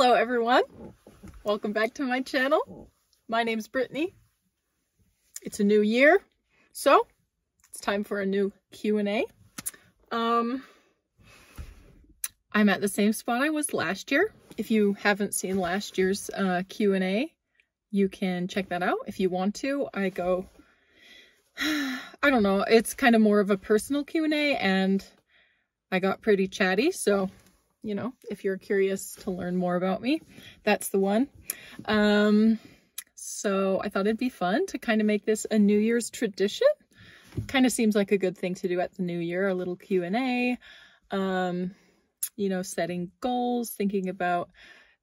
Hello everyone, welcome back to my channel. My name's Brittnee. It's a new year, so it's time for a new Q&A. I'm at the same spot I was last year. If you haven't seen last year's Q&A, you can check that out if you want to. I go, I don't know, it's kind of more of a personal Q&A and I got pretty chatty, so you know, if you're curious to learn more about me, that's the one. So I thought it'd be fun to kind of make this a New Year's tradition. Kind of seems like a good thing to do at the new year, a little Q&A, you know, setting goals, thinking about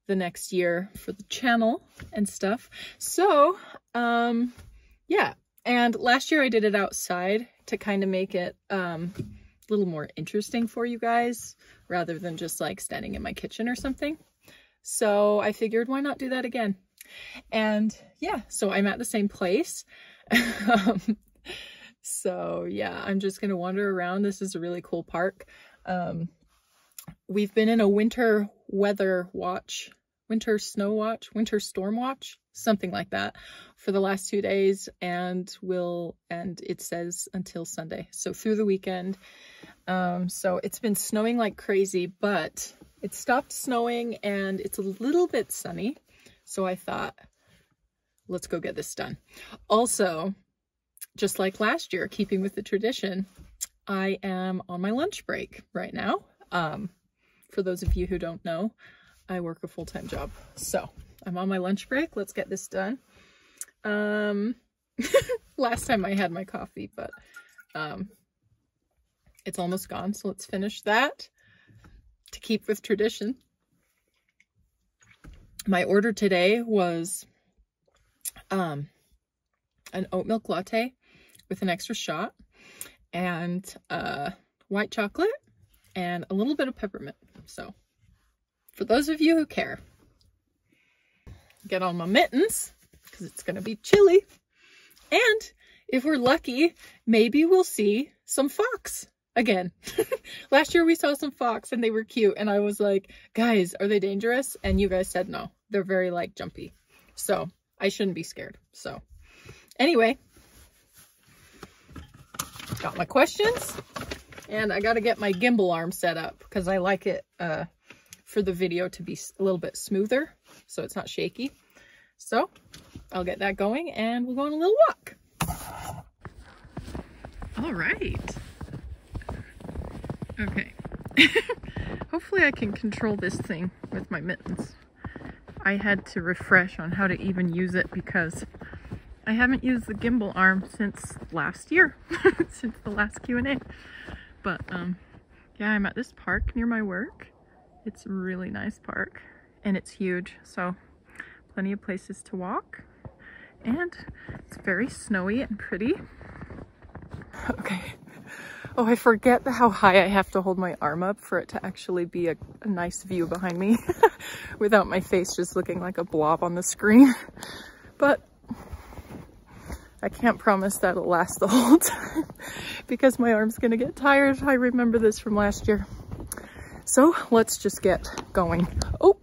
the next year for the channel and stuff. So, yeah. And last year I did it outside to kind of make it, a little more interesting for you guys rather than just like standing in my kitchen or something. So I figured why not do that again? And yeah, so I'm at the same place. So yeah, I'm just gonna wander around. This is a really cool park. We've been in a winter weather watch, winter snow watch, winter storm watch, something like that for the last 2 days, and it says until Sunday, so through the weekend. So it's been snowing like crazy, but it stopped snowing and it's a little bit sunny, so I thought, let's go get this done. Also, just like last year, keeping with the tradition, I am on my lunch break right now. For those of you who don't know, I work a full-time job, so I'm on my lunch break. Let's get this done. Last time I had my coffee, but it's almost gone, so let's finish that to keep with tradition. My order today was an oat milk latte with an extra shot and white chocolate and a little bit of peppermint. So for those of you who care, get on my mittens because it's gonna be chilly, and if we're lucky, maybe we'll see some fox again. Last year we saw some fox and they were cute, and I was like, guys, are they dangerous? And you guys said no, they're very like jumpy, so I shouldn't be scared. So anyway, got my questions, and I got to get my gimbal arm set up because I like it for the video to be a little bit smoother so it's not shaky. So I'll get that going and we'll go on a little walk. All right. Okay. Hopefully I can control this thing with my mittens. I had to refresh on how to even use it because I haven't used the gimbal arm since last year, since the last Q&A. But yeah, I'm at this park near my work. It's a really nice park and it's huge, so plenty of places to walk, and it's very snowy and pretty. Okay. Oh, I forget how high I have to hold my arm up for it to actually be a nice view behind me without my face just looking like a blob on the screen. But I can't promise that'll last the whole time because my arm's gonna get tired. I remember this from last year. So let's just get going. Oh,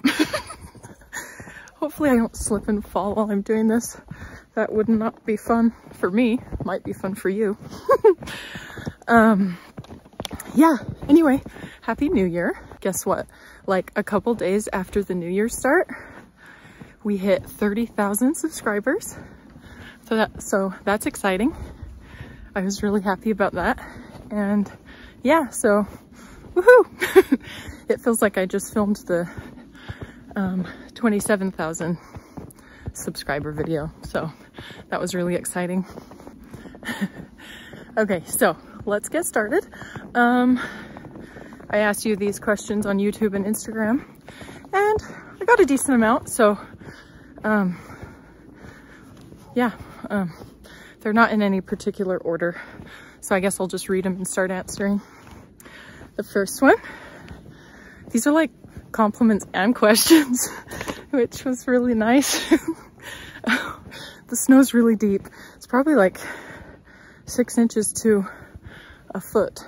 hopefully I don't slip and fall while I'm doing this. That would not be fun for me. Might be fun for you. Yeah, anyway, Happy New Year. Guess what? Like a couple days after the New Year start, we hit 30,000 subscribers. So that's exciting. I was really happy about that. And yeah, so woohoo! It feels like I just filmed the 27,000 subscriber video. So that was really exciting. Okay, so let's get started. I asked you these questions on YouTube and Instagram, and I got a decent amount. So yeah, they're not in any particular order. So I guess I'll just read them and start answering. The first one, these are like compliments and questions, which was really nice. The snow's really deep. It's probably like 6 inches to a foot.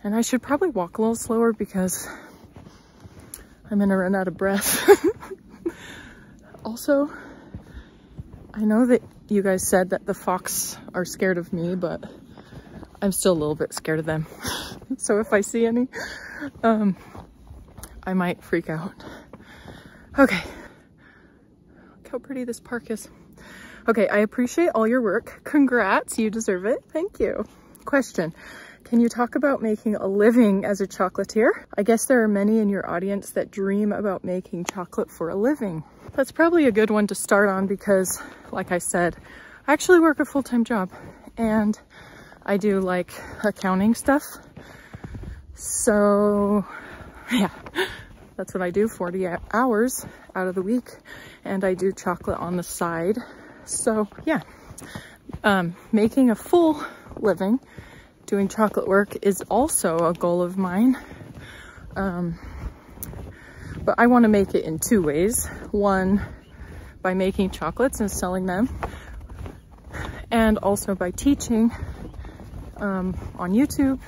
And I should probably walk a little slower because I'm gonna run out of breath. Also, I know that you guys said that the fox are scared of me, but I'm still a little bit scared of them. So if I see any, I might freak out. Okay. Look how pretty this park is. Okay, I appreciate all your work. Congrats, you deserve it. Thank you. Question. Can you talk about making a living as a chocolatier? I guess there are many in your audience that dream about making chocolate for a living. That's probably a good one to start on because, like I said, I actually work a full-time job and I do like accounting stuff. So yeah, that's what I do 40 hours out of the week, and I do chocolate on the side. So yeah, making a full living doing chocolate work is also a goal of mine. But I want to make it in two ways. One, by making chocolates and selling them, and also by teaching on YouTube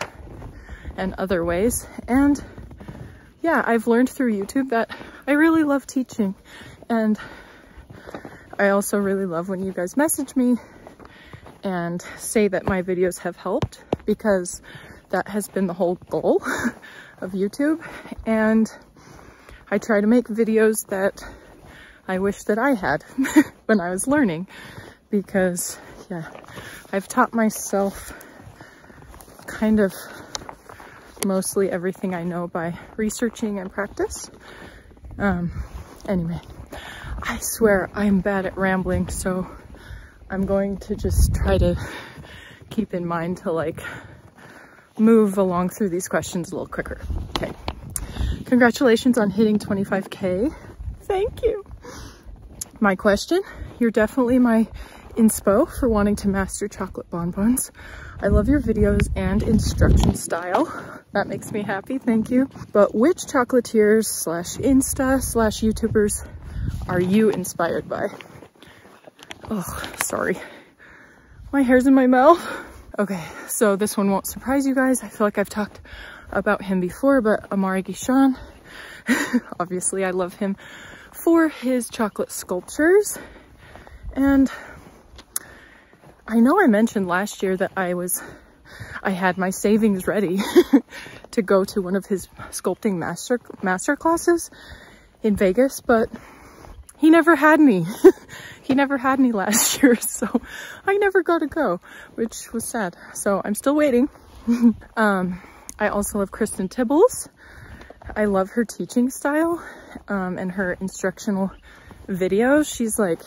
and other ways. And yeah, I've learned through YouTube that I really love teaching, and I also really love when you guys message me and say that my videos have helped, because that has been the whole goal of YouTube. And I try to make videos that I wish that I had when I was learning, because yeah, I've taught myself kind of mostly everything I know by researching and practice. Anyway, I swear I'm bad at rambling, so I'm going to just try to keep in mind to like move along through these questions a little quicker. Okay. Congratulations on hitting 25K. Thank you. My question, you're definitely my inspo for wanting to master chocolate bonbons. I love your videos and instruction style. That makes me happy, thank you. But which chocolatiers slash Insta slash YouTubers are you inspired by? Oh, sorry. My hair's in my mouth. Okay, so this one won't surprise you guys. I feel like I've talked about him before, but Amari Guichon. Obviously, I love him for his chocolate sculptures. And I know I mentioned last year that I had my savings ready to go to one of his sculpting master classes in Vegas, but he never had me. He never had me last year, so I never got to go, which was sad. So I'm still waiting. I also love Kristen Tibbles. I love her teaching style and her instructional videos. She's like,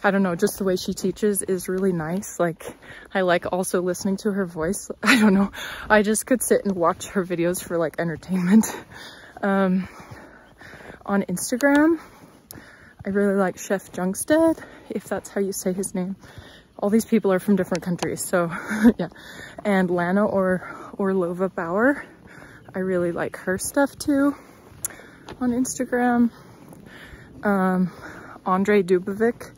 I don't know, just the way she teaches is really nice. Like, I like also listening to her voice. I don't know, I just could sit and watch her videos for like entertainment. On Instagram, I really like Chef Jungstead, if that's how you say his name. All these people are from different countries, so yeah. And Lana Orlova Bauer, I really like her stuff too on Instagram. Andre Dubovic,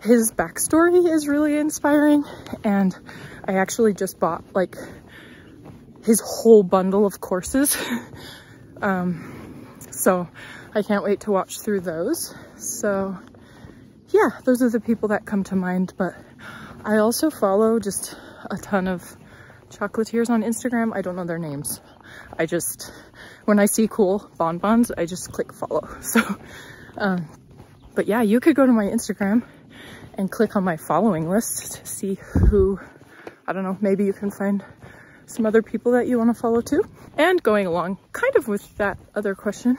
his backstory is really inspiring, and I actually just bought like his whole bundle of courses. So I can't wait to watch through those. So yeah, those are the people that come to mind, but I also follow just a ton of chocolatiers on Instagram. I don't know their names. I just, when I see cool bonbons, I just click follow. So, but yeah, you could go to my Instagram and click on my following list to see who, I don't know, maybe you can find some other people that you want to follow too. And going along kind of with that other question,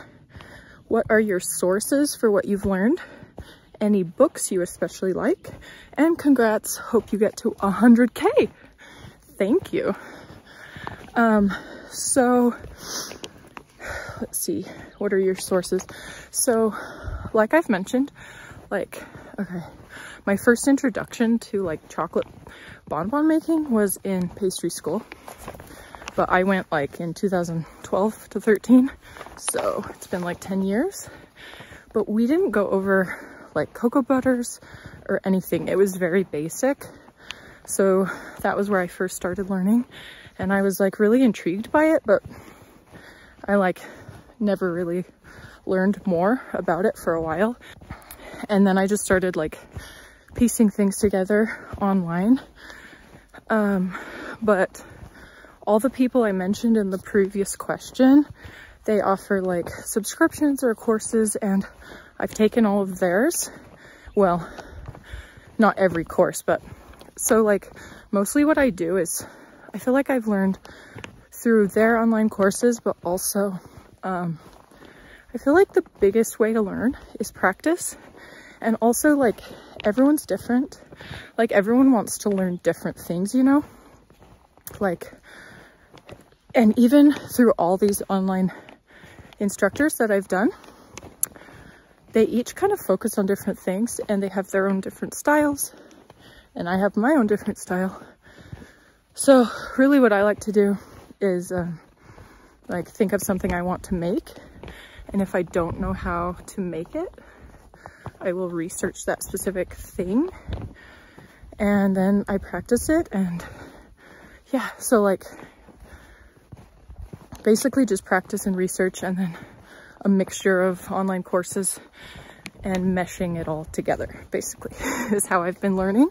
what are your sources for what you've learned? Any books you especially like? And congrats, hope you get to 100K. Thank you. So let's see, what are your sources? So like I've mentioned, like, okay, my first introduction to like chocolate bonbon making was in pastry school, but I went like in 2012 to 13, so it's been like 10 years. But we didn't go over like cocoa butters or anything. It was very basic. So that was where I first started learning, and I was like really intrigued by it, but I like never really learned more about it for a while. And then I just started like piecing things together online. But all the people I mentioned in the previous question, they offer like subscriptions or courses, and I've taken all of theirs. Well, not every course, but so like mostly what I do is I feel like I've learned through their online courses, but also I feel like the biggest way to learn is practice. And also like everyone's different. Like everyone wants to learn different things, you know? Like, and even through all these online instructors that I've done, they each kind of focus on different things and they have their own different styles, and I have my own different style. So really what I like to do is like think of something I want to make, and if I don't know how to make it, I will research that specific thing and then I practice it. And yeah, so like basically just practice and research, and then a mixture of online courses and meshing it all together, basically, is how I've been learning.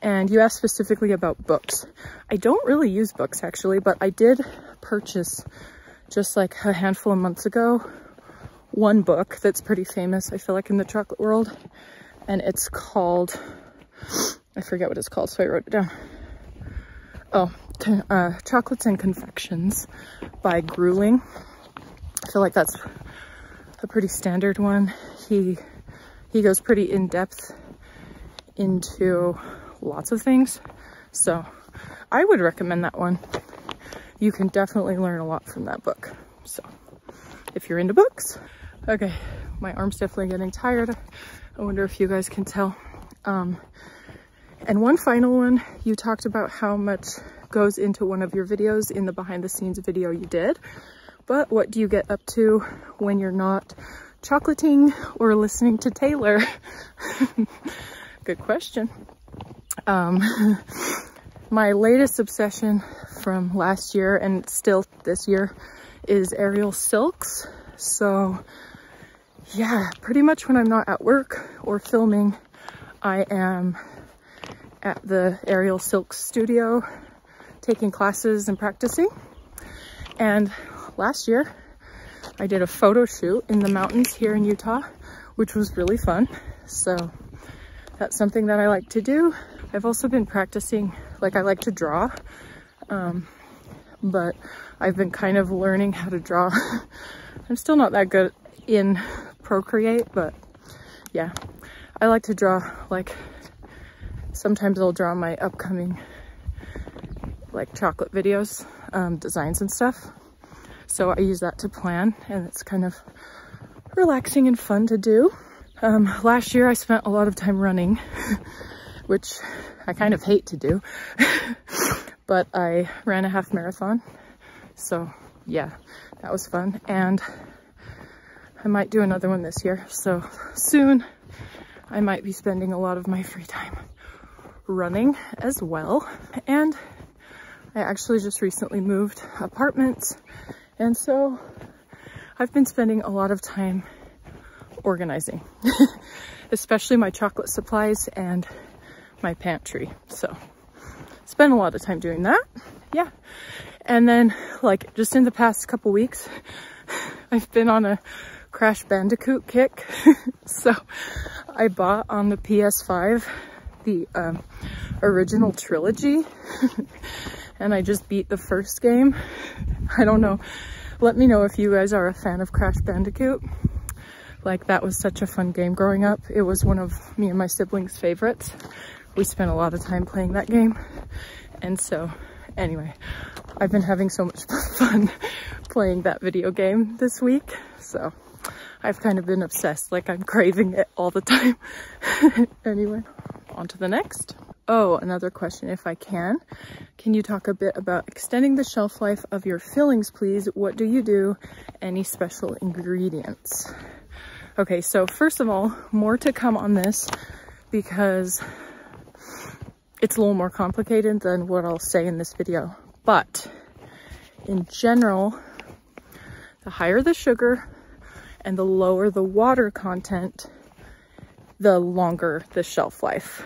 And you asked specifically about books. I don't really use books actually, but I did purchase just like a handful of months ago one book that's pretty famous, I feel like, in the chocolate world. And it's called, I forget what it's called, so I wrote it down. Oh, Chocolates and Confections by Grueling. I feel like that's a pretty standard one. He goes pretty in depth into lots of things, so I would recommend that one. You can definitely learn a lot from that book, so if you're into books. Okay, my arm's definitely getting tired. I wonder if you guys can tell. And one final one, you talked about how much goes into one of your videos in the behind the scenes video you did, but what do you get up to when you're not chocolating or listening to Taylor? Good question. My latest obsession from last year and still this year is aerial silks. So yeah, pretty much when I'm not at work or filming, I am at the aerial silk studio taking classes and practicing. And last year I did a photo shoot in the mountains here in Utah, which was really fun. So that's something that I like to do. I've also been practicing, like I like to draw, but I've been kind of learning how to draw. I'm still not that good in Procreate, but yeah, I like to draw. Like sometimes I'll draw my upcoming like chocolate videos, designs and stuff. So I use that to plan, and it's kind of relaxing and fun to do. Last year I spent a lot of time running, which I kind of hate to do, but I ran a half marathon. So yeah, that was fun. And I might do another one this year. So soon I might be spending a lot of my free time running as well. And I actually just recently moved apartments. And so I've been spending a lot of time organizing, especially my chocolate supplies and my pantry. So spend a lot of time doing that. Yeah. And then like just in the past couple weeks, I've been on a Crash Bandicoot kick. So I bought on the PS5 the original trilogy and I just beat the first game. I don't know. Let me know if you guys are a fan of Crash Bandicoot. Like that was such a fun game growing up. It was one of me and my siblings' favorites. We spent a lot of time playing that game. And so anyway, I've been having so much fun playing that video game this week. So I've kind of been obsessed, like I'm craving it all the time. Anyway, on to the next. Oh, another question, if I can you talk a bit about extending the shelf life of your fillings, please? What do you do? Any special ingredients? Okay, so first of all, more to come on this because it's a little more complicated than what I'll say in this video. But in general, The higher the sugar and the lower the water content, the longer the shelf life.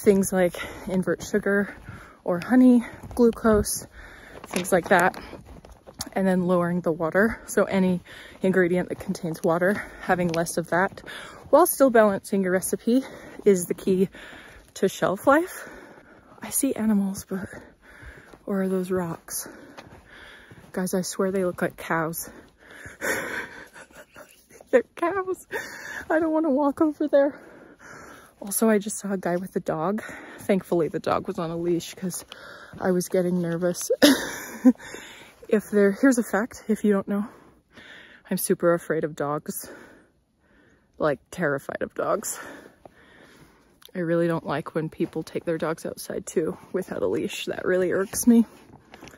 Things like invert sugar or honey, glucose, things like that. And then lowering the water. So any ingredient that contains water, having less of that while still balancing your recipe is the key to shelf life. I see animals, but, or are those rocks? Guys, I swear they look like cows. They're cows. I don't want to walk over there. Also, I just saw a guy with a dog. Thankfully, the dog was on a leash because I was getting nervous. Here's a fact, if you don't know, I'm super afraid of dogs. Like, terrified of dogs. I really don't like when people take their dogs outside too without a leash. That really irks me.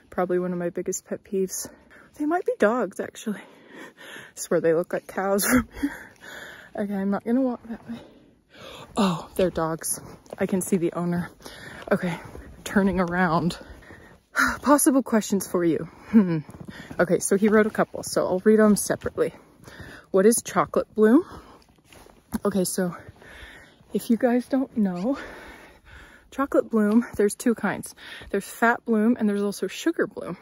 Probably one of my biggest pet peeves. They might be dogs, actually. I swear they look like cows from here. Okay, I'm not gonna walk that way. Oh, they're dogs. I can see the owner. Okay, turning around. Possible questions for you. Okay, so he wrote a couple, so I'll read them separately. What is chocolate bloom? Okay, so if you guys don't know, chocolate bloom, there's two kinds. There's fat bloom and there's also sugar bloom.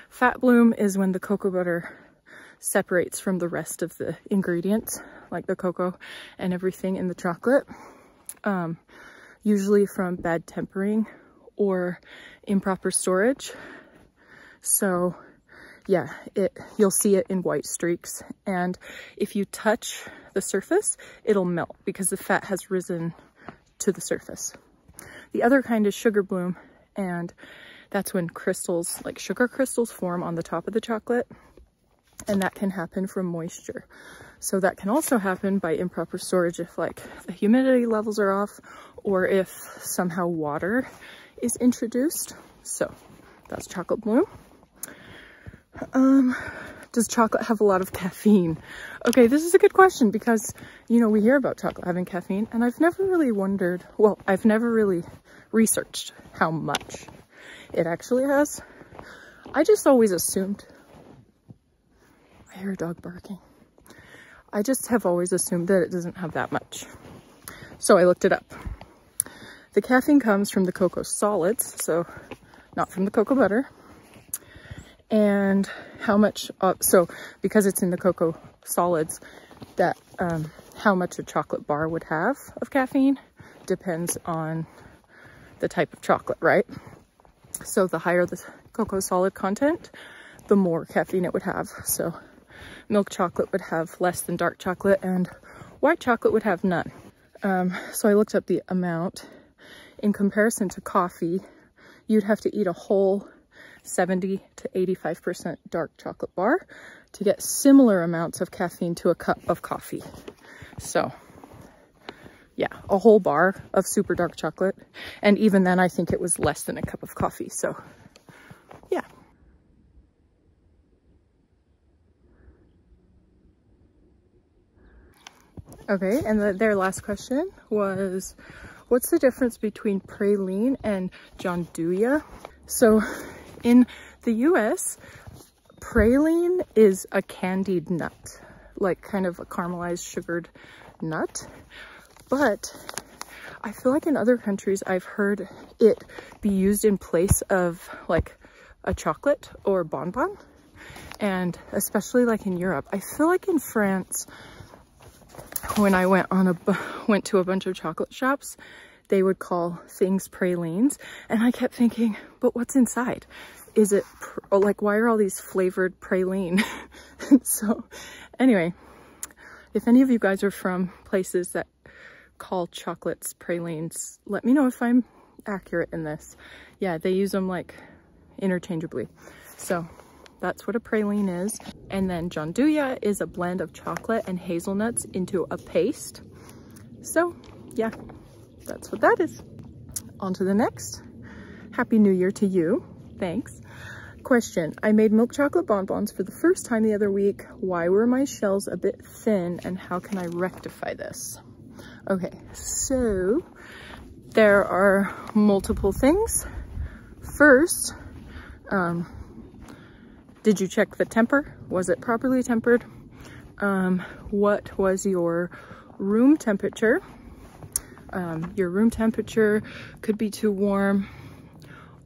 Fat bloom is when the cocoa butter separates from the rest of the ingredients, like the cocoa and everything in the chocolate, usually from bad tempering or improper storage. So yeah, you'll see it in white streaks, and if you touch the surface, it'll melt because the fat has risen to the surface. The other kind is sugar bloom, and that's when crystals, like sugar crystals, form on the top of the chocolate, and that can happen from moisture. So that can also happen by improper storage if like the humidity levels are off or if somehow water is introduced. So that's chocolate bloom. Does chocolate have a lot of caffeine? Okay, this is a good question because, you know, we hear about chocolate having caffeine, and I've never really wondered, well, I've never really researched how much it actually has. I just always assumed, I hear a dog barking. I just have always assumed that it doesn't have that much. So I looked it up. The caffeine comes from the cocoa solids, so not from the cocoa butter. And how much, so because it's in the cocoa solids, that how much a chocolate bar would have of caffeine depends on the type of chocolate, right? So the higher the cocoa solid content, the more caffeine it would have. So milk chocolate would have less than dark chocolate, and white chocolate would have none. So I looked up the amount. In comparison to coffee, you'd have to eat a whole 70 to 85% dark chocolate bar to get similar amounts of caffeine to a cup of coffee. So yeah, a whole bar of super dark chocolate. And even then, I think it was less than a cup of coffee. So yeah. Okay, and their last question was, what's the difference between praline and gianduja? So in the US, praline is a candied nut, like kind of a caramelized sugared nut. But I feel like in other countries, I've heard it be used in place of like a chocolate or bonbon. And especially like in Europe, I feel like in France, when I went to a bunch of chocolate shops, they would call things pralines, and I kept thinking, but what's inside? Is it like, why are all these flavored praline? So anyway, if any of you guys are from places that call chocolates pralines, let me know if I'm accurate in this. Yeah, they use them like interchangeably. So that's what a praline is. And then gianduja is a blend of chocolate and hazelnuts into a paste. So yeah, that's what that is. On to the next. Happy New Year to you. Thanks. Question. I made milk chocolate bonbons for the first time the other week. Why were my shells a bit thin, and how can I rectify this? Okay, so there are multiple things. First, Did you check the temper? Was it properly tempered? What was your room temperature? Your room temperature could be too warm,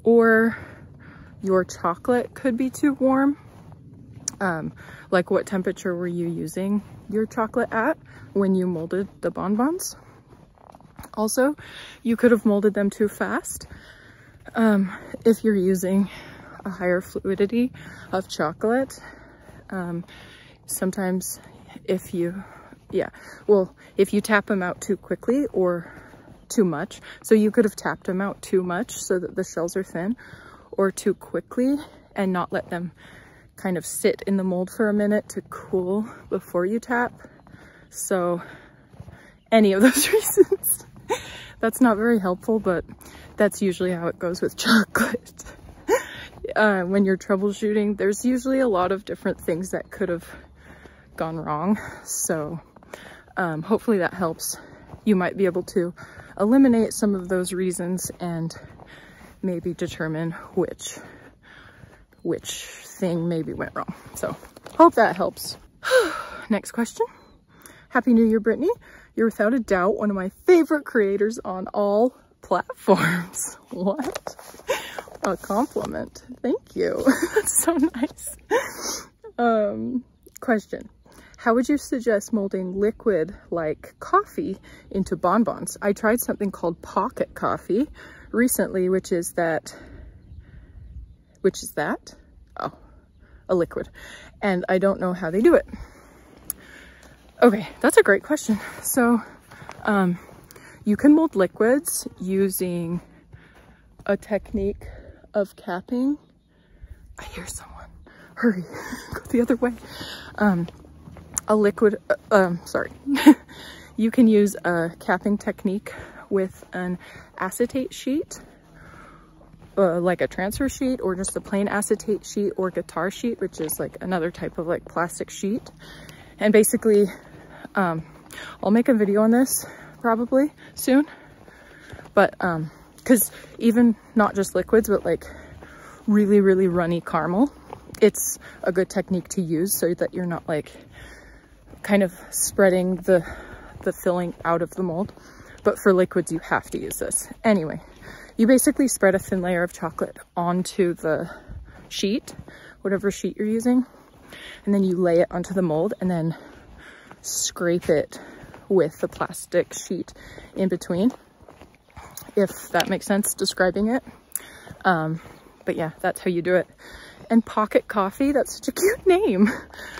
or your chocolate could be too warm. Like, what temperature were you using your chocolate at when you molded the bonbons? Also, you could have molded them too fast. If you're using a higher fluidity of chocolate, sometimes if you tap them out too quickly or too much, so you could have tapped them out too much so that the shells are thin, or too quickly and not let them kind of sit in the mold for a minute to cool before you tap. So any of those reasons. That's not very helpful, but that's usually how it goes with chocolate. When you're troubleshooting, there's usually a lot of different things that could have gone wrong. So hopefully that helps. You might be able to eliminate some of those reasons and maybe determine which thing maybe went wrong. So hope that helps. Next question. Happy New Year, Brittnee. You're without a doubt one of my favorite creators on all platforms. What? A compliment. Thank you. That's so nice. Question. How would you suggest molding liquid like coffee into bonbons? I tried something called pocket coffee recently, which is that? Oh, a liquid. And I don't know how they do it. Okay, that's a great question. So, you can mold liquids using a technique of capping. I hear someone. Hurry, go the other way. You can use a capping technique with an acetate sheet, like a transfer sheet, or just a plain acetate sheet, or guitar sheet, which is like another type of like plastic sheet. And basically, I'll make a video on this probably soon, but because even not just liquids, but like really, really runny caramel, it's a good technique to use so that you're not like kind of spreading the filling out of the mold. But for liquids, you have to use this. Anyway, you basically spread a thin layer of chocolate onto the sheet, whatever sheet you're using, and then you lay it onto the mold and then scrape it with the plastic sheet in between, if that makes sense describing it. But yeah, that's how you do it. And pocket coffee, that's such a cute name.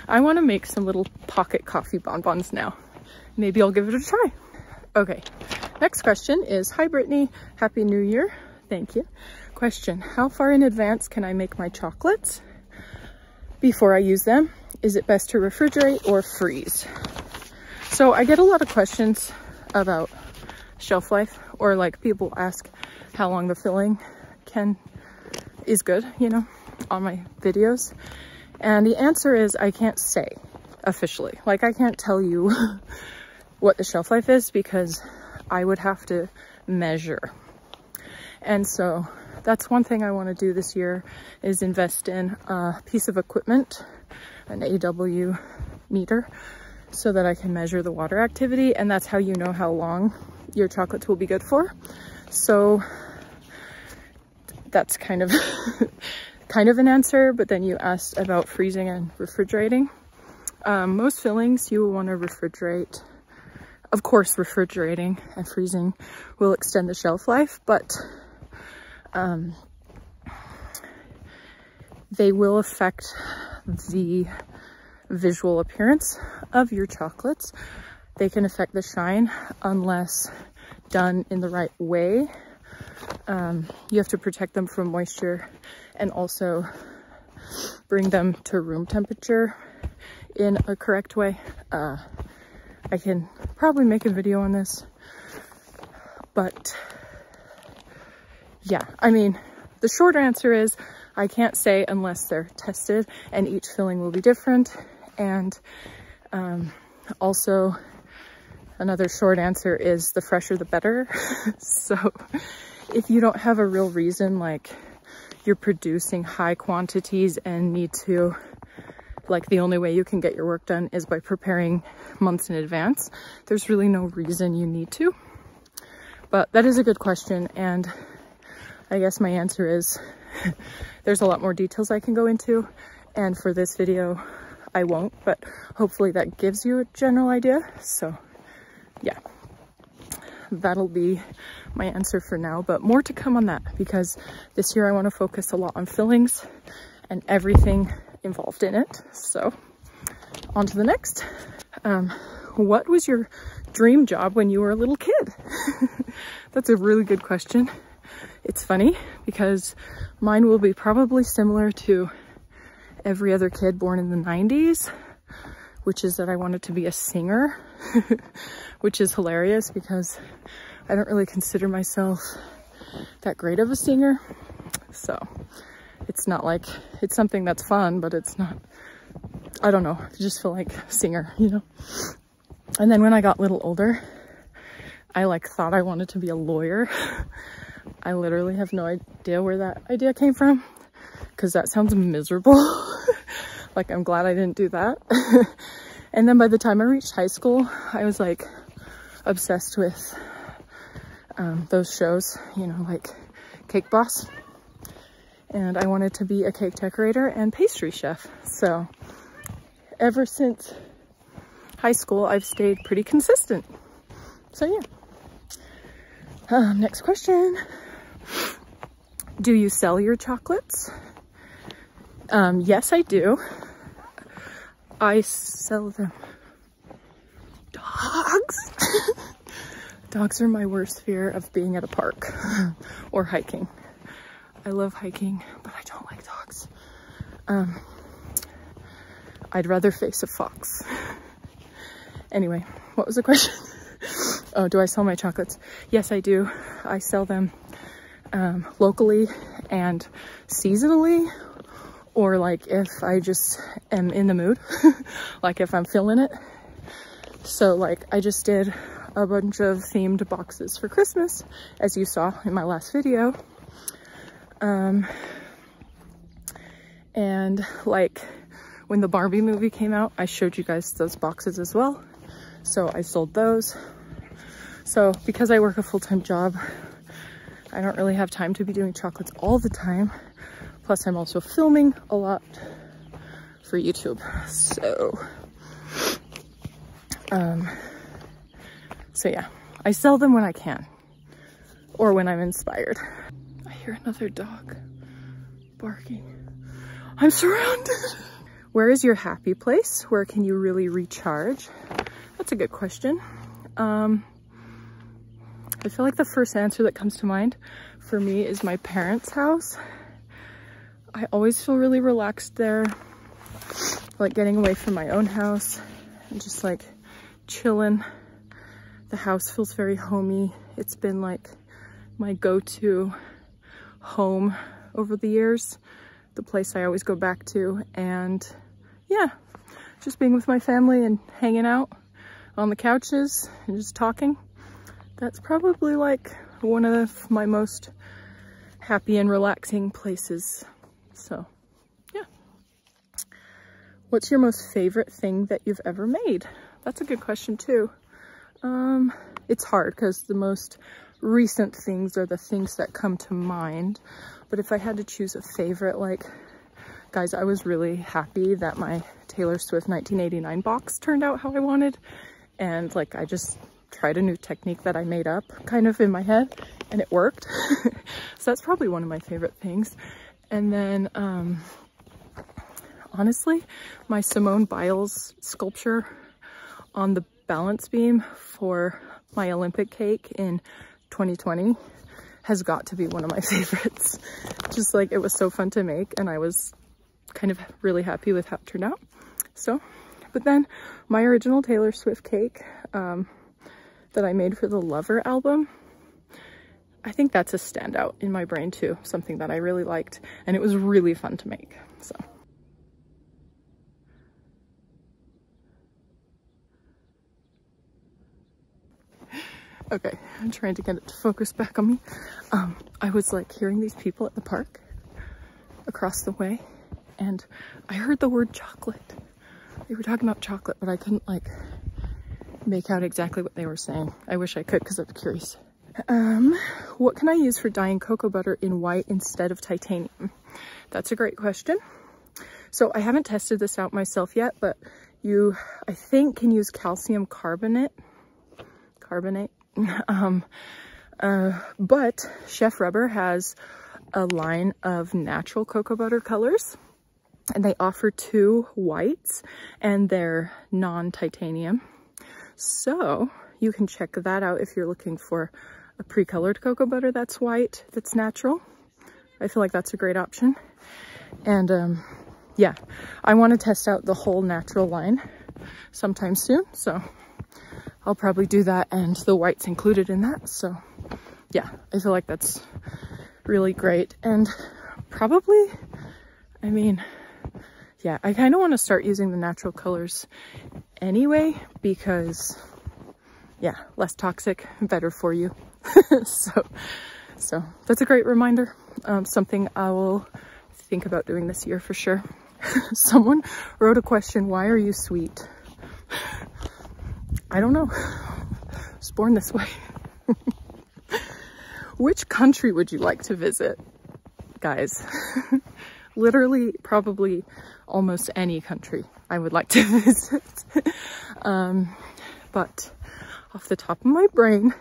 I want to make some little pocket coffee bonbons now. Maybe I'll give it a try. Okay, next question is, hi Brittnee, Happy New Year. Thank you. Question, how far in advance can I make my chocolates before I use them? Is it best to refrigerate or freeze? So I get a lot of questions about shelf life, or like people ask how long the filling is good, you know, on my videos. And the answer is I can't say officially. Like, I can't tell you what the shelf life is because I would have to measure. And so that's one thing I want to do this year, is invest in a piece of equipment, an AW meter, so that I can measure the water activity, and that's how you know how long your chocolates will be good for. So that's kind of an answer. But then you asked about freezing and refrigerating. Most fillings you will want to refrigerate. Of course, refrigerating and freezing will extend the shelf life, but they will affect the visual appearance of your chocolates. They can affect the shine unless done in the right way. You have to protect them from moisture and also bring them to room temperature in a correct way. I can probably make a video on this, but yeah, I mean, the short answer is I can't say unless they're tested, and each filling will be different. And also another short answer is the fresher the better. So if you don't have a real reason, like you're producing high quantities and need to, like, the only way you can get your work done is by preparing months in advance, there's really no reason you need to. But that is a good question, and I guess my answer is there's a lot more details I can go into, and for this video I won't, but hopefully that gives you a general idea. So yeah, that'll be my answer for now, but more to come on that, because this year I want to focus a lot on fillings and everything involved in it. So on to the next. What was your dream job when you were a little kid? That's a really good question. It's funny because mine will be probably similar to every other kid born in the 90s, which is that I wanted to be a singer, which is hilarious because I don't really consider myself that great of a singer. So it's not like, it's something that's fun, but it's not, I don't know, I just feel like singer, you know? And then when I got a little older, I like thought I wanted to be a lawyer. I literally have no idea where that idea came from, because that sounds miserable. Like, I'm glad I didn't do that. And then by the time I reached high school, I was like obsessed with those shows, you know, like Cake Boss. And I wanted to be a cake decorator and pastry chef. So ever since high school, I've stayed pretty consistent. So yeah. Next question. Do you sell your chocolates? Yes, I do. I sell them. Dogs? Dogs are my worst fear of being at a park or hiking. I love hiking, but I don't like dogs. I'd rather face a fox. Anyway, what was the question? Oh, do I sell my chocolates? Yes, I do. I sell them locally and seasonally, or like if I just am in the mood, like if I'm feeling it. So like I just did a bunch of themed boxes for Christmas, as you saw in my last video. And like when the Barbie movie came out, I showed you guys those boxes as well. So I sold those. So because I work a full-time job, I don't really have time to be doing chocolates all the time. Plus I'm also filming a lot for YouTube. So yeah, I sell them when I can or when I'm inspired. I hear another dog barking. I'm surrounded. Where is your happy place? Where can you really recharge? That's a good question. I feel like the first answer that comes to mind for me is my parents' house. I always feel really relaxed there, like getting away from my own house and just like chilling. The house feels very homey. It's been like my go-to home over the years, the place I always go back to. And yeah, just being with my family and hanging out on the couches and just talking. That's probably like one of my most happy and relaxing places. So yeah. What's your most favorite thing that you've ever made? That's a good question too. It's hard because the most recent things are the things that come to mind. But if I had to choose a favorite, like, guys, I was really happy that my Taylor Swift 1989 box turned out how I wanted. And like, I just tried a new technique that I made up kind of in my head and it worked. So that's probably one of my favorite things. And then, honestly, my Simone Biles sculpture on the balance beam for my Olympic cake in 2020 has got to be one of my favorites. Just like, it was so fun to make and I was kind of really happy with how it turned out. So, but then my original Taylor Swift cake that I made for the Lover album, I think that's a standout in my brain too, something that I really liked and it was really fun to make, so. Okay, I'm trying to get it to focus back on me. I was like hearing these people at the park across the way, and I heard the word chocolate. They were talking about chocolate, but I couldn't like make out exactly what they were saying. I wish I could because I'm curious. What can I use for dyeing cocoa butter in white instead of titanium? That's a great question. So I haven't tested this out myself yet, but you, I think, can use calcium carbonate. But Chef Rubber has a line of natural cocoa butter colors, and they offer 2 whites, and they're non-titanium. So you can check that out if you're looking for a pre-colored cocoa butter that's white, that's natural. I feel like that's a great option. And yeah, I want to test out the whole natural line sometime soon, so I'll probably do that, and the white's included in that. So yeah, I feel like that's really great. And probably, I mean, yeah, I kind of want to start using the natural colors anyway, because yeah, less toxic, better for you. so that's a great reminder. Something I will think about doing this year for sure. Someone wrote a question, why are you sweet? I don't know. I was born this way. Which country would you like to visit, guys? Literally, probably almost any country I would like to visit. But off the top of my brain,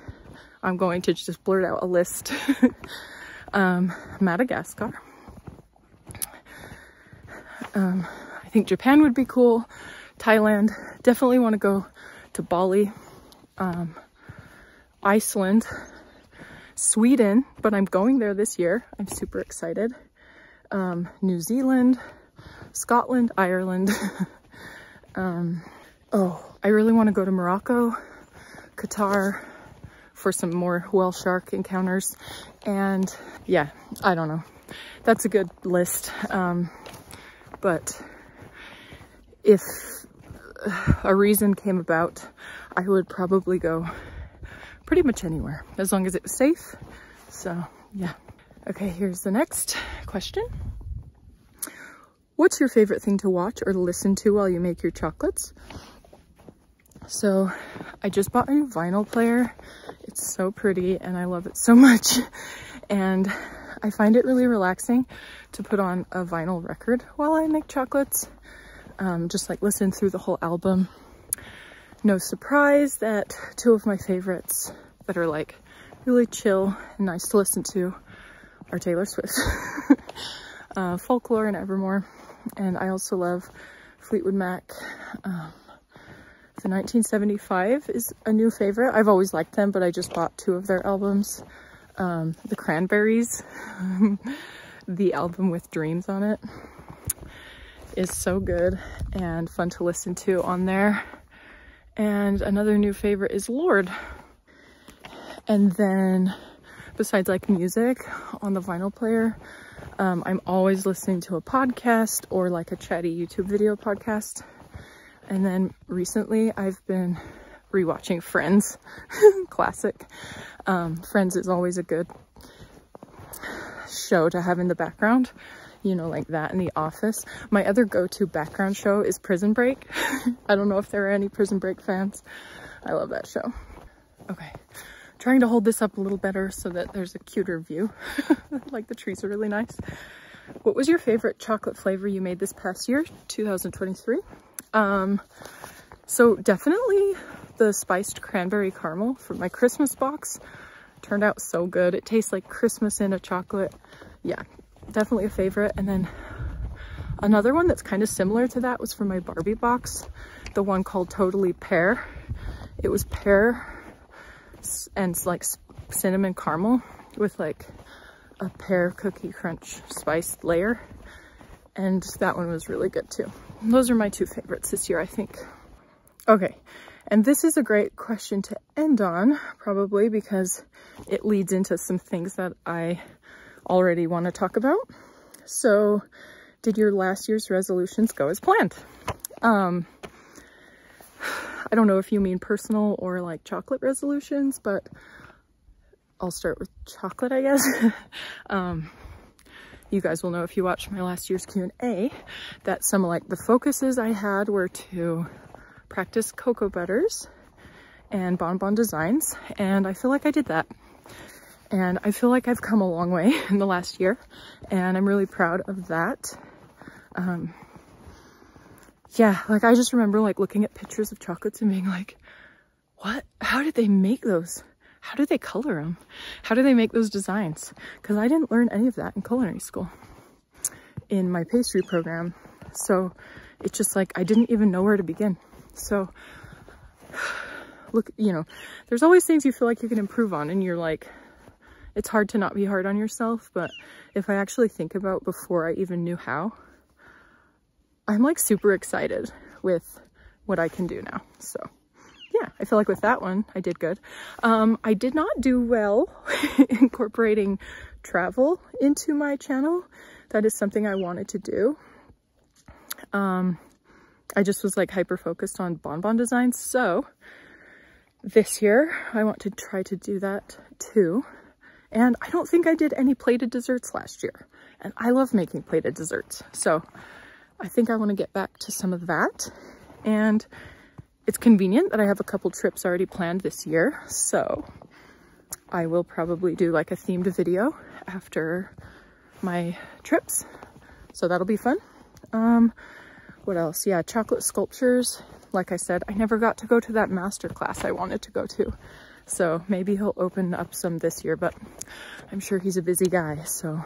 I'm going to just blurt out a list. Madagascar. I think Japan would be cool. Thailand. Definitely want to go to Bali. Iceland. Sweden, but I'm going there this year. I'm super excited. New Zealand. Scotland. Ireland. Oh, I really want to go to Morocco. Qatar. For some more whale shark encounters. And yeah, I don't know. That's a good list. But if a reason came about, I would probably go pretty much anywhere, as long as it was safe. So yeah. Okay, here's the next question. What's your favorite thing to watch or listen to while you make your chocolates? So I just bought a new vinyl player. It's so pretty and I love it so much. And I find it really relaxing to put on a vinyl record while I make chocolates. Just like listen through the whole album. No surprise that 2 of my favorites that are like really chill and nice to listen to are Taylor Swift, Folklore and Evermore. And I also love Fleetwood Mac. The 1975 is a new favorite. I've always liked them, but I just bought 2 of their albums. The Cranberries, the album with Dreams on it, is so good and fun to listen to on there. And another new favorite is Lord. And then besides like music on the vinyl player, I'm always listening to a podcast or like a chatty YouTube video podcast. And then recently I've been rewatching Friends. Classic. Friends is always a good show to have in the background, you know, like that in The Office. My other go-to background show is Prison Break. I don't know if there are any Prison Break fans. I love that show. Okay, trying to hold this up a little better so that there's a cuter view. Like the trees are really nice. What was your favorite chocolate flavor you made this past year, 2023? So definitely the spiced cranberry caramel from my Christmas box. Turned out so good. It tastes like Christmas in a chocolate. Yeah, definitely a favorite. And then another one that's kind of similar to that was from my Barbie box, the one called Totally Pear. It was pear and like cinnamon caramel with like a pear cookie crunch spiced layer. And that one was really good too. Those are my 2 favorites this year, I think. Okay, and this is a great question to end on, probably because it leads into some things that I already want to talk about. So, did your last year's resolutions go as planned? I don't know if you mean personal or like chocolate resolutions, but I'll start with chocolate, I guess. you guys will know if you watched my last year's Q&A that some of like the focuses I had were to practice cocoa butters and bonbon designs, and I feel like I did that. And I feel like I've come a long way in the last year, and I'm really proud of that. Yeah, like I just remember like looking at pictures of chocolates and being like, what? How did they make those? How do they color them? How do they make those designs? Because I didn't learn any of that in culinary school in my pastry program. So it's just like, I didn't even know where to begin. So look, you know, there's always things you feel like you can improve on, and you're like, it's hard to not be hard on yourself. But if I actually think about before I even knew how, I'm like super excited with what I can do now. So yeah, I feel like with that one, I did good. I did not do well incorporating travel into my channel. That is something I wanted to do. I just was like hyper focused on bonbon designs. So this year I want to try to do that too. And I don't think I did any plated desserts last year. And I love making plated desserts. So I think I want to get back to some of that. And it's convenient that I have a couple trips already planned this year. So I will probably do like a themed video after my trips. So that'll be fun. What else? Yeah, chocolate sculptures. Like I said, I never got to go to that master class I wanted to go to. So maybe he'll open up some this year, but I'm sure he's a busy guy. So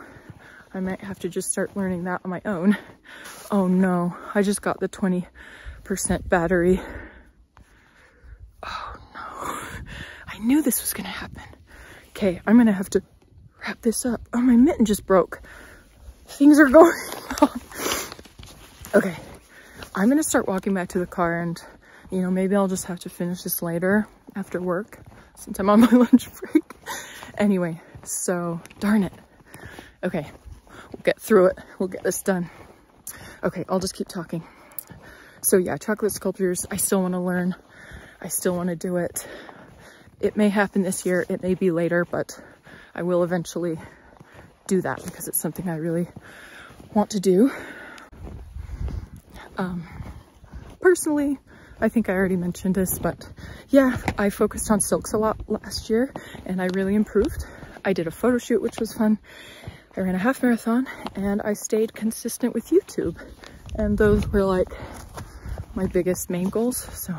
I might have to just start learning that on my own. Oh no, I just got the 20% battery. Oh no, I knew this was gonna happen. Okay, I'm gonna have to wrap this up. Oh, my mitten just broke. Things are going on. Okay, I'm gonna start walking back to the car, and you know, maybe I'll just have to finish this later after work since I'm on my lunch break. Anyway, so darn it. Okay, we'll get through it. We'll get this done. Okay, I'll just keep talking. So yeah, chocolate sculptures, I still want to learn. I still want to do it. It may happen this year, it may be later, but I will eventually do that because it's something I really want to do. Personally, I think I already mentioned this, but yeah, I focused on silks a lot last year and I really improved. I did a photo shoot, which was fun. I ran a half marathon and I stayed consistent with YouTube. And those were like my biggest main goals. So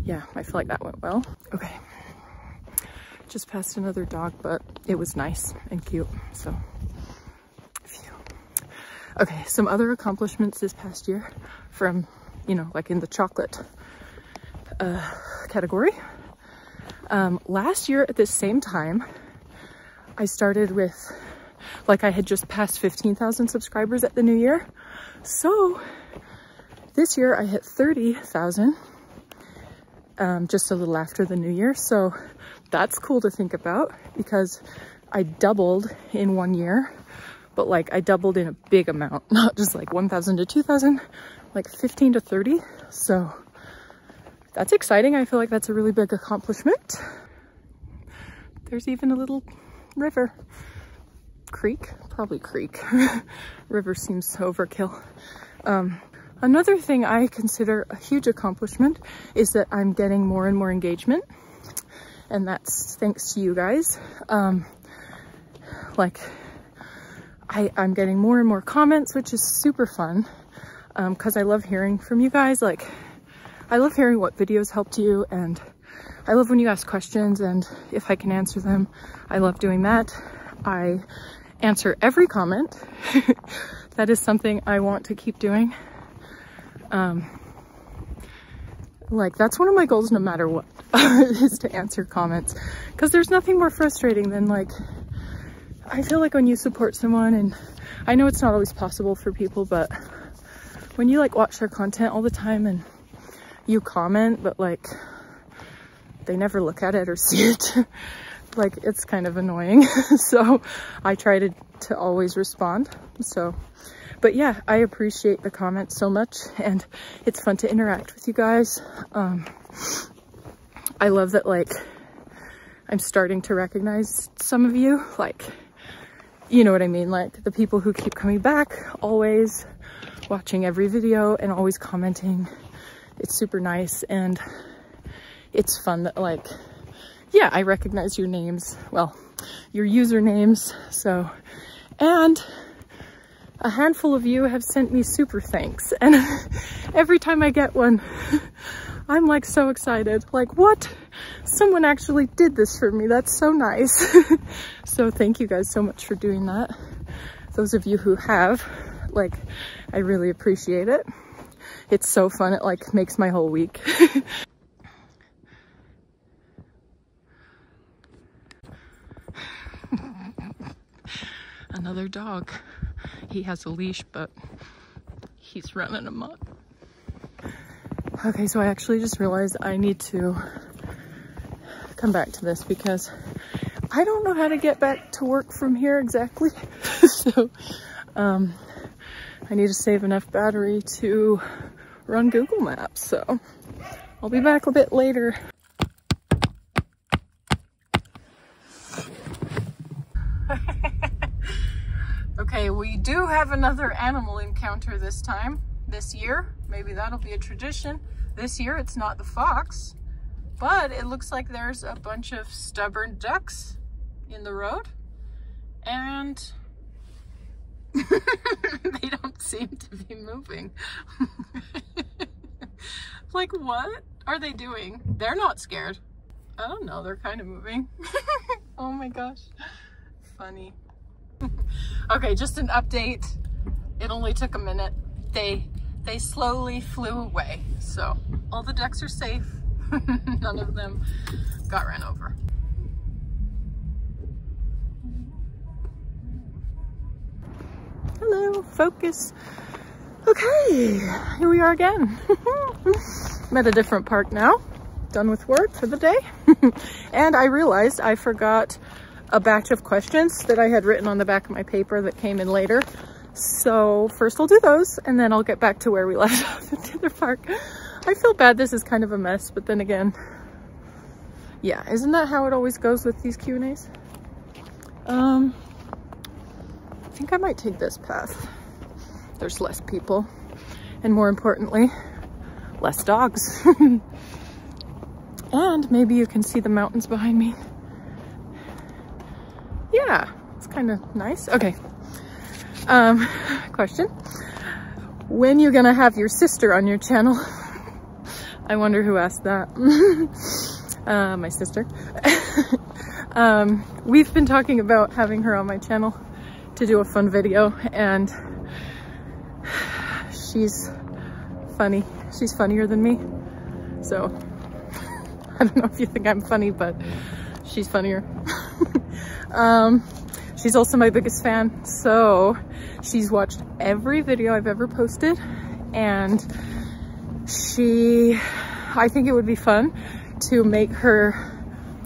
yeah, I feel like that went well. Okay, just passed another dog, but it was nice and cute, so phew. Okay, some other accomplishments this past year from, you know, like in the chocolate category. Last year at this same time, I started with, like, I had just passed 15,000 subscribers at the new year. So this year I hit 30,000 just a little after the new year. So that's cool to think about because I doubled in 1 year, but like I doubled in a big amount, not just like 1,000 to 2,000, like 15 to 30. So that's exciting. I feel like that's a really big accomplishment. There's even a little river. Creek? Probably creek. River seems overkill. Another thing I consider a huge accomplishment is that I'm getting more and more engagement. And that's thanks to you guys. Like, I'm getting more and more comments, which is super fun. Because I love hearing from you guys. Like, I love hearing what videos helped you, and I love when you ask questions, and if I can answer them, I love doing that. I answer every comment. That is something I want to keep doing. Like, that's one of my goals no matter what, is to answer comments, because there's nothing more frustrating than, like, I feel like when you support someone, and I know it's not always possible for people, but when you like watch their content all the time and you comment, but like they never look at it or see it, like it's kind of annoying. So I try to always respond. So, but yeah, I appreciate the comments so much, and it's fun to interact with you guys. I love that, like, I'm starting to recognize some of you. Like, you know what I mean? Like the people who keep coming back, always watching every video and always commenting. It's super nice, and it's fun that, like, yeah, I recognize your names, well, your usernames. So, and a handful of you have sent me super thanks, and every time I get one, I'm like so excited. Like, what? Someone actually did this for me. That's so nice. So thank you guys so much for doing that. Those of you who have, like, I really appreciate it. It's so fun. It like makes my whole week. Another dog. He has a leash, but he's running amok. Okay, so I actually just realized I need to come back to this because I don't know how to get back to work from here exactly. So I need to save enough battery to run Google Maps. So I'll be back a bit later. Okay, we do have another animal encounter this time, this year. Maybe that'll be a tradition. This year it's not the fox, but it looks like there's a bunch of stubborn ducks in the road, and they don't seem to be moving. Like, what are they doing? They're not scared. I don't know, they're kind of moving. Oh my gosh, funny. Okay, just an update. It only took a minute. They slowly flew away. So all the ducks are safe. None of them got ran over. Hello, focus. Okay, here we are again. I'm at a different park now. Done with work for the day. And I realized I forgot a batch of questions that I had written on the back of my paper that came in later. So first I'll do those, and then I'll get back to where we left off at the other park. I feel bad this is kind of a mess, but then again, yeah, isn't that how it always goes with these Q&As? I think I might take this path. There's less people, and more importantly, less dogs. And maybe you can see the mountains behind me. Yeah, it's kind of nice. Okay. Question. When you gonna have your sister on your channel? I wonder who asked that. My sister. We've been talking about having her on my channel to do a fun video, and she's funny. She's funnier than me. So, I don't know if you think I'm funny, but she's funnier. She's also my biggest fan, so she's watched every video I've ever posted, and I think it would be fun to make her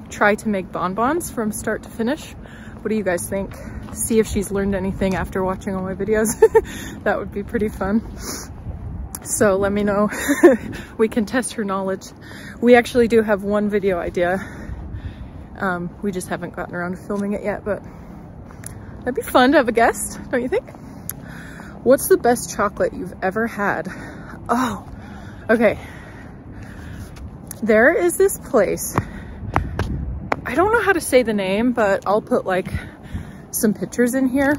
try to make bonbons from start to finish. What do you guys think? See if she's learned anything after watching all my videos. That would be pretty fun. So let me know. We can test her knowledge. We actually do have one video idea. We just haven't gotten around to filming it yet, but that'd be fun to have a guest, don't you think? What's the best chocolate you've ever had? Oh, okay. There is this place. I don't know how to say the name, but I'll put like some pictures in here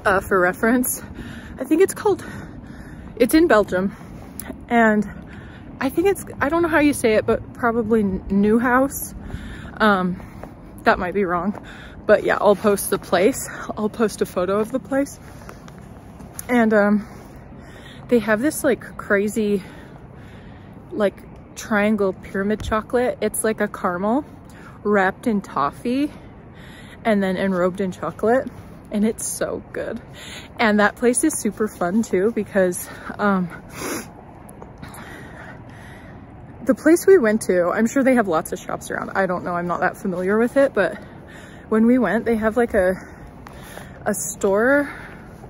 for reference. I think it's in Belgium, and I think I don't know how you say it, but probably Newhouse. That might be wrong, but yeah, I'll post the place. I'll post a photo of the place. And they have this like crazy like triangle pyramid chocolate. It's like a caramel wrapped in toffee and then enrobed in chocolate, and it's so good. And that place is super fun too, because the place we went to, I'm sure they have lots of shops around. I don't know, I'm not that familiar with it, but when we went, they have like a store.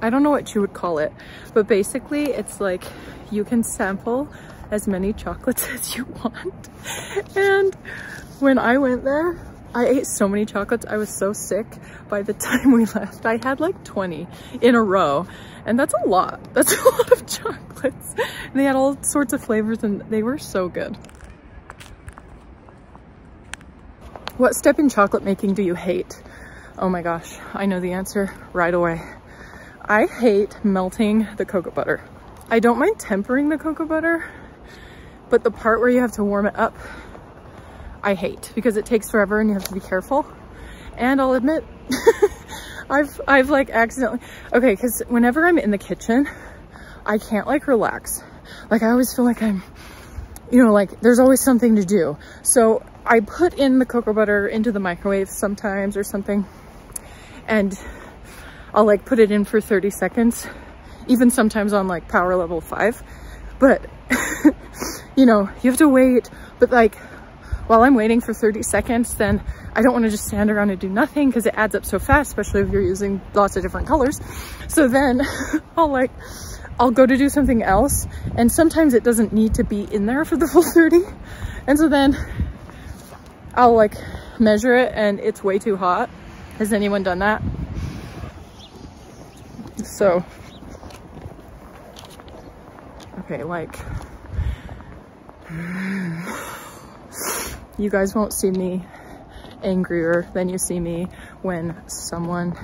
I don't know what you would call it, but basically it's like you can sample as many chocolates as you want. And when I went there, I ate so many chocolates. I was so sick by the time we left. I had like 20 in a row, and that's a lot. That's a lot of chocolates. And they had all sorts of flavors and they were so good. What step in chocolate making do you hate? Oh my gosh, I know the answer right away. I hate melting the cocoa butter. I don't mind tempering the cocoa butter, but the part where you have to warm it up, I hate, because it takes forever and you have to be careful. And I'll admit, I've like accidentally, okay, because whenever I'm in the kitchen, I can't like relax. Like I always feel like I'm, you know, like there's always something to do. So I put in the cocoa butter into the microwave sometimes or something, and I'll like put it in for 30 seconds, even sometimes on like power level 5. But, you know, you have to wait. But like, while I'm waiting for 30 seconds, then I don't want to just stand around and do nothing because it adds up so fast, especially if you're using lots of different colors. So then I'll go to do something else. And sometimes it doesn't need to be in there for the full 30. And so then I'll like measure it and it's way too hot. Has anyone done that? So, okay, like, you guys won't see me angrier than you see me when someone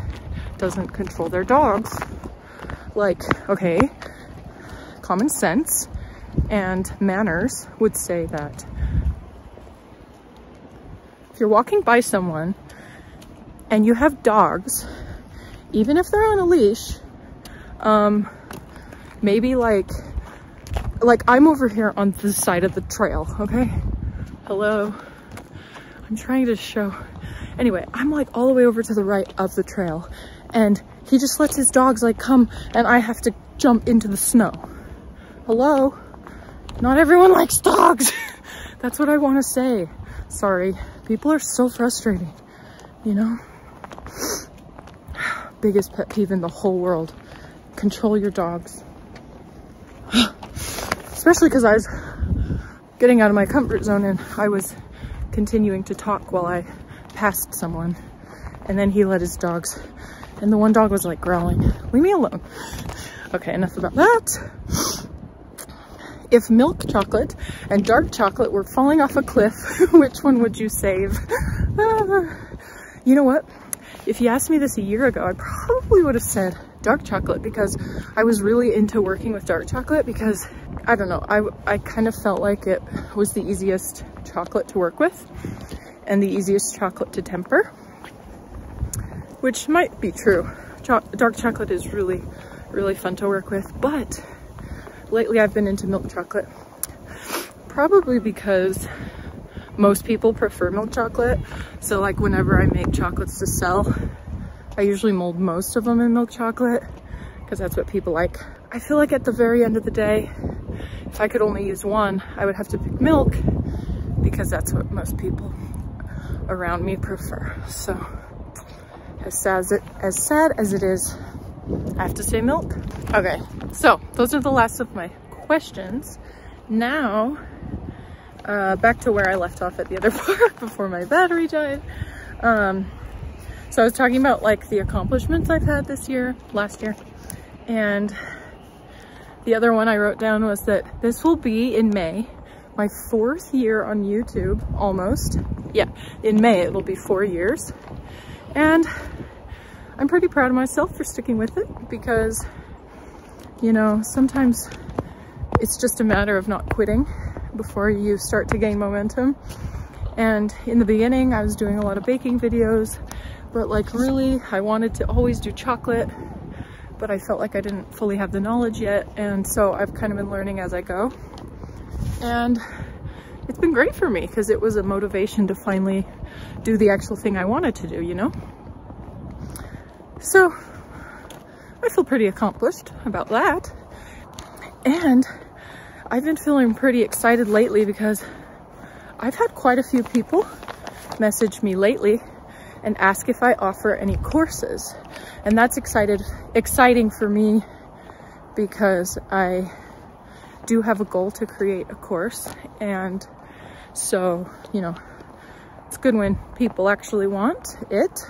doesn't control their dogs. Like, okay, common sense and manners would say that if you're walking by someone and you have dogs, even if they're on a leash, maybe like I'm over here on the side of the trail, okay? Hello, I'm trying to show. Anyway, I'm like all the way over to the right of the trail, and he just lets his dogs like come, and I have to jump into the snow. Hello? Not everyone likes dogs. That's what I want to say. Sorry, people are so frustrating, you know? Biggest pet peeve in the whole world. Control your dogs. Especially because I was getting out of my comfort zone and I was continuing to talk while I passed someone. And then he let his dogs, and the one dog was like growling. Leave me alone. Okay, enough about that. If milk chocolate and dark chocolate were falling off a cliff, which one would you save? You know what? If you asked me this a year ago, I probably would have said dark chocolate, because I was really into working with dark chocolate because, I don't know, I kind of felt like it was the easiest chocolate to work with and the easiest chocolate to temper, which might be true. Dark chocolate is really, really fun to work with, but lately I've been into milk chocolate, probably because most people prefer milk chocolate. So like whenever I make chocolates to sell, I usually mold most of them in milk chocolate because that's what people like. I feel like at the very end of the day, if I could only use one, I would have to pick milk because that's what most people around me prefer. So as sad as it is, I have to say milk. Okay, so those are the last of my questions. Now, back to where I left off at the other park before my battery died. So I was talking about like the accomplishments I've had this year, last year, and the other one I wrote down was that this will be in May, my 4th year on YouTube, almost. Yeah, in May it'll be 4 years, and I'm pretty proud of myself for sticking with it because, you know, sometimes it's just a matter of not quitting before you start to gain momentum. And in the beginning, I was doing a lot of baking videos, but like really, I wanted to always do chocolate, but I felt like I didn't fully have the knowledge yet. And so I've kind of been learning as I go. And it's been great for me because it was a motivation to finally do the actual thing I wanted to do, you know? So I feel pretty accomplished about that. And I've been feeling pretty excited lately because I've had quite a few people message me lately and ask if I offer any courses. And that's exciting for me because I do have a goal to create a course. And so, you know, it's good when people actually want it,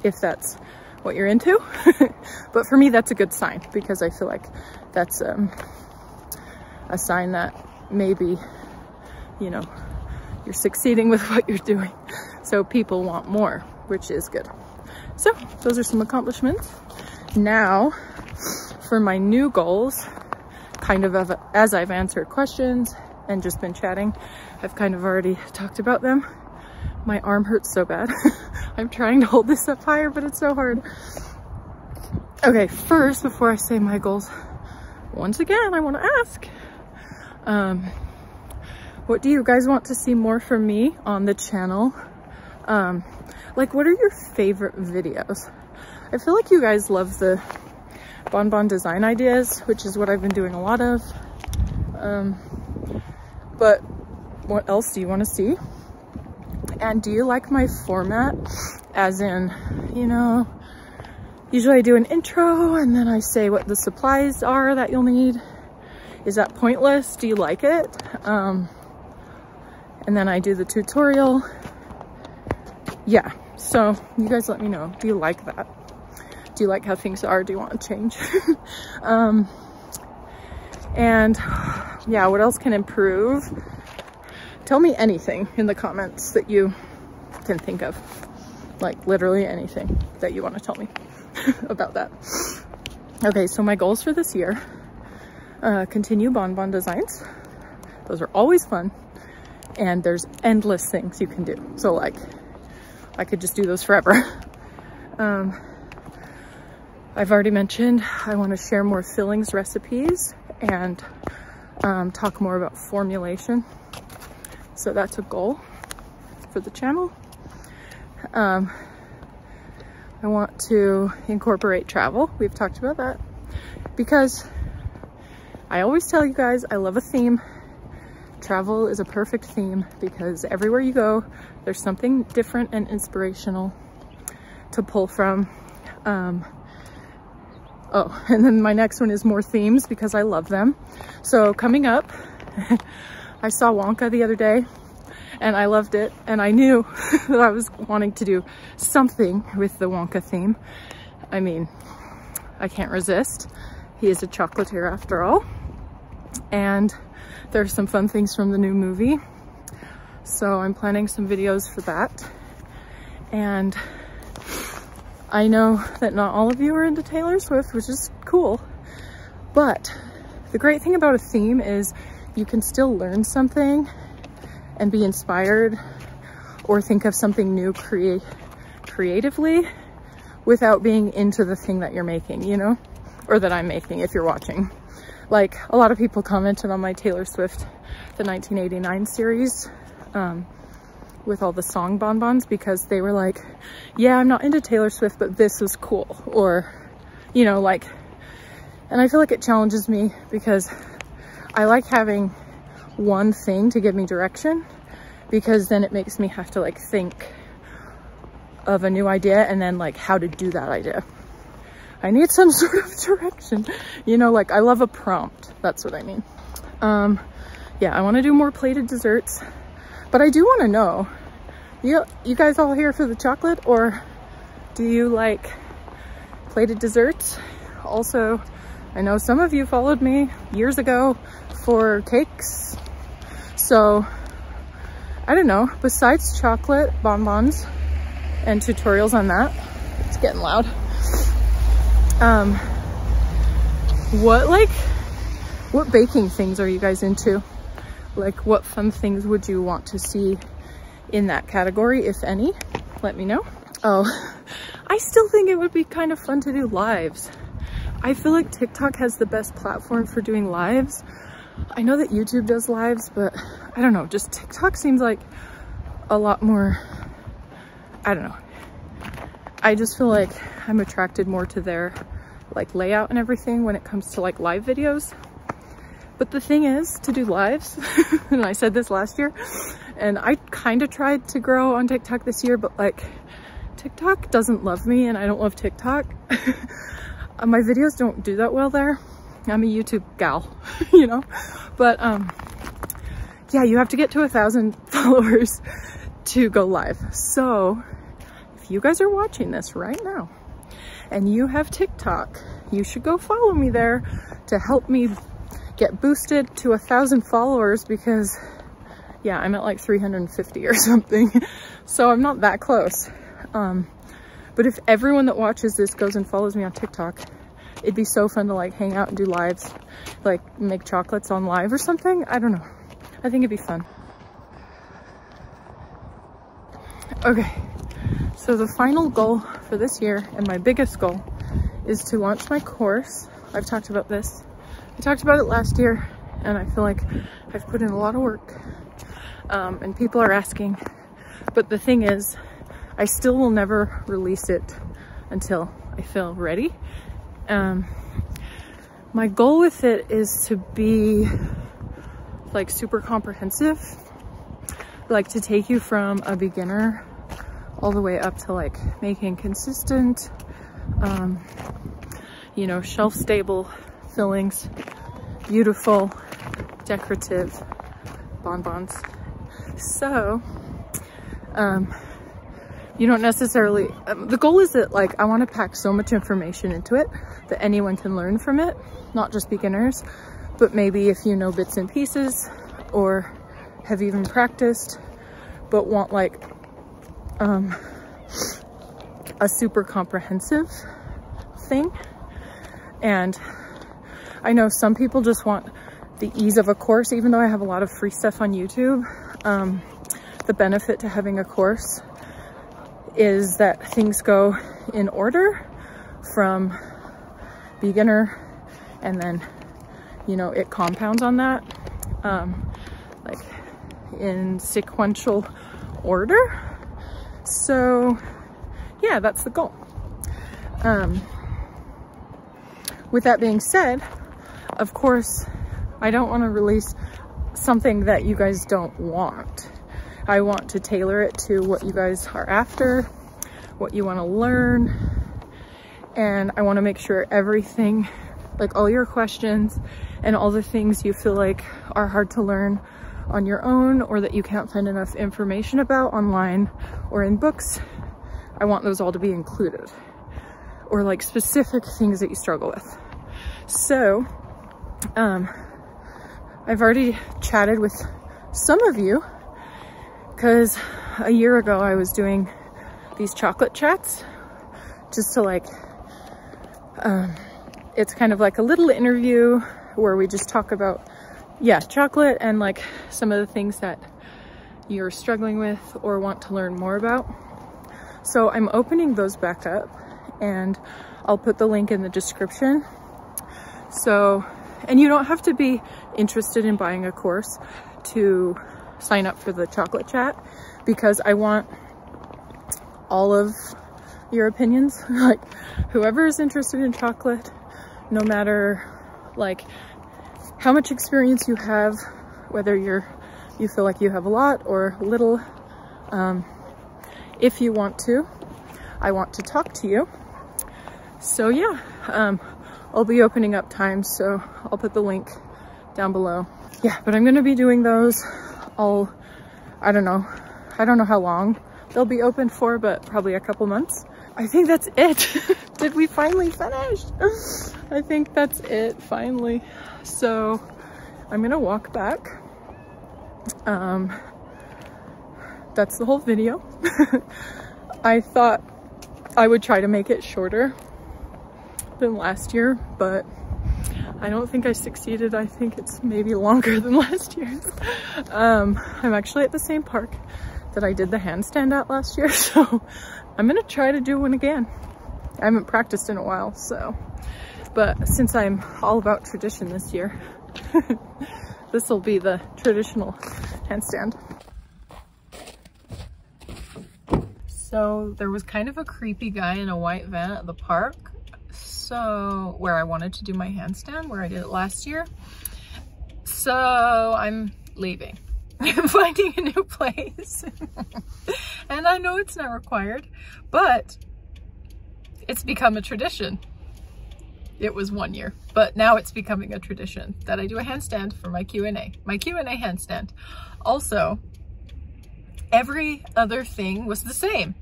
if that's what you're into. But for me, that's a good sign, because I feel like that's a sign that maybe, you know, you're succeeding with what you're doing. So people want more, which is good. So those are some accomplishments. Now for my new goals, kind of as I've answered questions and just been chatting, I've kind of already talked about them. My arm hurts so bad. I'm trying to hold this up higher, but it's so hard. Okay, first, before I say my goals, once again, I want to ask, what do you guys want to see more from me on the channel? Like, what are your favorite videos? I feel like you guys love the bonbon design ideas, which is what I've been doing a lot of. But what else do you want to see? And do you like my format? As in, you know, usually I do an intro and then I say what the supplies are that you'll need. Is that pointless? Do you like it? And then I do the tutorial. Yeah, so you guys let me know. Do you like that? Do you like how things are? Do you want to change? And yeah, what else can improve? Tell me anything in the comments that you can think of. Like literally anything that you want to tell me about that. Okay, so my goals for this year, continue bonbon designs. Those are always fun. And there's endless things you can do. So like, I could just do those forever. I've already mentioned I want to share more fillings recipes and talk more about formulation. So that's a goal for the channel. I want to incorporate travel. We've talked about that because I always tell you guys I love a theme. Travel is a perfect theme because everywhere you go, there's something different and inspirational to pull from. Oh, and then my next one is more themes because I love them. So coming up, I saw Wonka the other day and I loved it. And I knew that I was wanting to do something with the Wonka theme. I mean, I can't resist. He is a chocolatier after all. And there's some fun things from the new movie. So I'm planning some videos for that. And I know that not all of you are into Taylor Swift, which is cool. But the great thing about a theme is you can still learn something and be inspired or think of something new creatively without being into the thing that you're making, you know? Or that I'm making if you're watching. Like, a lot of people commented on my Taylor Swift, the 1989 series, with all the song bonbons, because they were like, yeah, I'm not into Taylor Swift, but this was cool. Or, you know, like, and I feel like it challenges me because I like having one thing to give me direction, because then it makes me have to like think of a new idea and then like how to do that idea. I need some sort of direction, you know, like I love a prompt. That's what I mean. Yeah, I want to do more plated desserts, but I do want to know, you guys all here for the chocolate, or do you like plated desserts? Also, I know some of you followed me years ago for cakes. So I don't know, besides chocolate bonbons and tutorials on that, it's getting loud. What baking things are you guys into? Like, what fun things would you want to see in that category, if any? Let me know. Oh, I still think it would be kind of fun to do lives. I feel like TikTok has the best platform for doing lives. I know that YouTube does lives, but I don't know, just TikTok seems like a lot more, I don't know. I just feel like I'm attracted more to their like layout and everything when it comes to like live videos. But the thing is to do lives, and I said this last year, and I kind of tried to grow on TikTok this year, but like TikTok doesn't love me and I don't love TikTok. My videos don't do that well there. I'm a YouTube gal, you know, but yeah, you have to get to 1,000 followers to go live. So if you guys are watching this right now and you have TikTok, you should go follow me there to help me get boosted to 1,000 followers, because yeah, I'm at like 350 or something. So I'm not that close. But if everyone that watches this goes and follows me on TikTok, it'd be so fun to like hang out and do lives, like make chocolates on live or something. I don't know. I think it'd be fun. Okay, so the final goal for this year, and my biggest goal, is to launch my course. I've talked about this. I talked about it last year, and I feel like I've put in a lot of work, and people are asking. But the thing is, I still will never release it until I feel ready. My goal with it is to be like super comprehensive, like to take you from a beginner all the way up to like making consistent, you know, shelf stable fillings, beautiful, decorative bonbons. So, you don't necessarily, the goal is that like, I want to pack so much information into it that anyone can learn from it, not just beginners, but maybe if you know bits and pieces or have even practiced, but want like, a super comprehensive thing. And I know some people just want the ease of a course, even though I have a lot of free stuff on YouTube. The benefit to having a course is that things go in order from beginner, and then, you know, it compounds on that, like in sequential order. So yeah, that's the goal. With that being said, of course, I don't want to release something that you guys don't want. I want to tailor it to what you guys are after, what you want to learn, and I want to make sure everything, like all your questions and all the things you feel like are hard to learn on your own, or that you can't find enough information about online or in books, I want those all to be included, or like specific things that you struggle with. So, I've already chatted with some of you, because a year ago I was doing these chocolate chats just to like, it's kind of like a little interview where we just talk about, yeah, chocolate and like some of the things that you're struggling with or want to learn more about. So I'm opening those back up, and I'll put the link in the description. So, and you don't have to be interested in buying a course to sign up for the chocolate chat, because I want all of your opinions. Like whoever is interested in chocolate, no matter like how much experience you have, whether you feel like you have a lot or little, if you want to, I want to talk to you. So yeah, I'll be opening up times, so I'll put the link down below. Yeah, but I'm gonna be doing those. I don't know how long they'll be open for, but probably a couple months. I think that's it. Did we finally finish? I think that's it, finally. So I'm gonna walk back. That's the whole video. I thought I would try to make it shorter than last year, but I don't think I succeeded. I think it's maybe longer than last year's. I'm actually at the same park that I did the handstand at last year, so I'm gonna try to do one again. I haven't practiced in a while, so, but since I'm all about tradition this year, this will be the traditional handstand. So there was kind of a creepy guy in a white van at the park, so where I wanted to do my handstand, where I did it last year. So I'm leaving. I'm finding a new place. And I know it's not required, but it's become a tradition. It was 1 year, but now it's becoming a tradition that I do a handstand for my Q&A handstand. Also, every other thing was the same.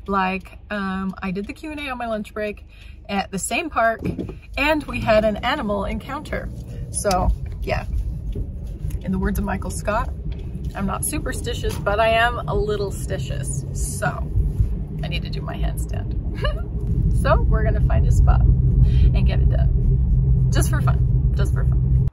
Like, I did the Q&A on my lunch break at the same park, and we had an animal encounter. So yeah, in the words of Michael Scott, I'm not superstitious, but I am a little stitious. So I need to do my handstand. So we're gonna find a spot and get it done. Just for fun, just for fun.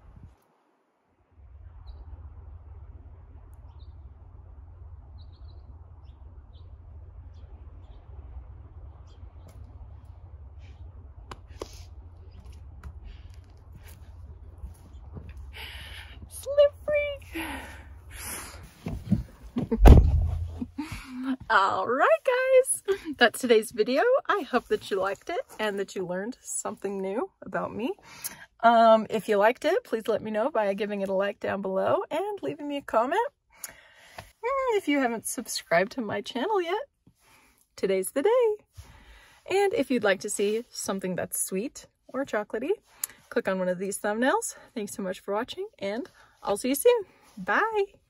Slippery. All right, guys, that's today's video. I hope that you liked it and that you learned something new about me. If you liked it, please let me know by giving it a like down below and leaving me a comment. If you haven't subscribed to my channel yet, today's the day. And if you'd like to see something that's sweet or chocolatey, click on one of these thumbnails. Thanks so much for watching, and I'll see you soon. Bye!